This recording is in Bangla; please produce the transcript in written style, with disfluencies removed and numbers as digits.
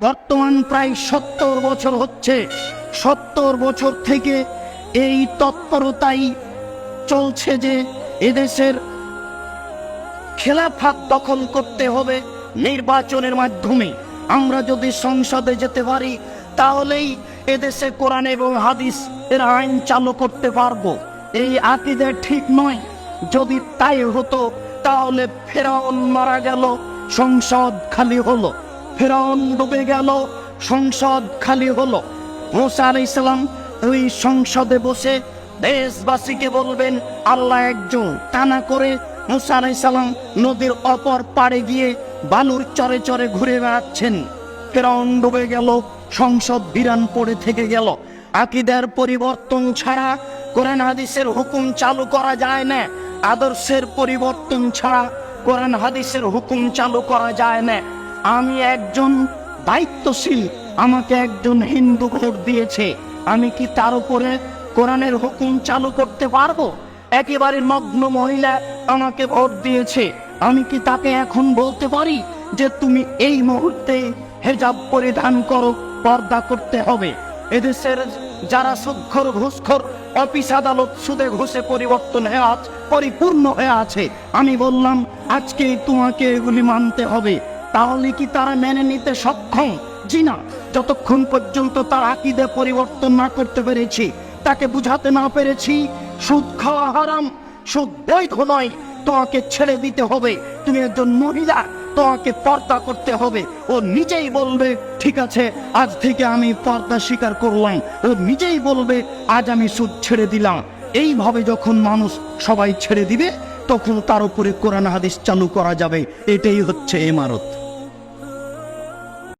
বর্তমান প্রায় 70 বছর হচ্ছে। 70 বছর থেকে এই তৎপরতাই চলছে যে এদেশের খেলাফত দখল করতে হবে নির্বাচনের মাধ্যমে। আমরা যদি সংসদে যেতে পারি তাহলেই এদেশে কোরআন এবং হাদিস এর আইন চালু করতে পারবো। এই আকীদা ঠিক নয়। যদি তাই হতো তাহলে ফেরাউন মারা গেল, সংসদ খালি হলো। ফেরাউন ডুবে গেল, সংসদ খালি হলো। মুসা আলাইহিস সালাম ওই সংসদে বসে দেশবাসীকে বলবেন আল্লাহ একজন, তা না করে মুসা আলাইহিস সালাম নদীর অপর পাড়ে গিয়ে বালুর চরে চরে ঘুরে বেড়াচ্ছেন। ফেরাউন ডুবে গেল, সংসদ বিরান পড়ে থেকে গেল। আকীদার পরিবর্তন ছাড়া কোরআন হাদিসের হুকুম চালু করা যায় না। আদর্শের পরিবর্তন ছাড়া কোরআন হাদিসের হুকুম চালু করা যায় না। আমি একজন দায়িত্বশীল, আমাকে একজন হিন্দু ভোট দিয়েছে, আমি কি তার উপরে কোরআনের হুকুম চালু করতে পারবো? একেবারে নগ্ন মহিলা আমাকে ভোট দিয়েছে, আমি কি তাকে এখন বলতে পারি যে তুমি এই মুহূর্তে হেজাব পরিধান করো, পর্দা করতে হবে? এদেশের যারা সুদখোর ঘুষখোর, অফিস আদালত সুদে ঘুষে পরিপূর্ণ হয়ে আছে, আমি বললাম আজকে তোমাকে এগুলি মানতে হবে, তাহলে কি তারা মেনে নিতে সক্ষম? জি না। যতক্ষণ পর্যন্ত তার আকীদা পরিবর্তন না করতে পেরেছি, তাকে বুঝাতে না পেরেছি সুদ খাওয়া হারাম, সুদ বৈধ নয়, তোমাকে ছেড়ে দিতে হবে, তুমি একজন মহিলা, তোমাকে পর্দা করতে হবে, ও নিজেই বলবে ঠিক আছে আজ থেকে আমি পর্দা স্বীকার করলাম, ও নিজেই বলবে আজ আমি সুদ ছেড়ে দিলাম। এইভাবে যখন মানুষ সবাই ছেড়ে দিবে তখন তার উপরে কোরআন হাদিস চালু করা যাবে। এটাই হচ্ছে ইমারত।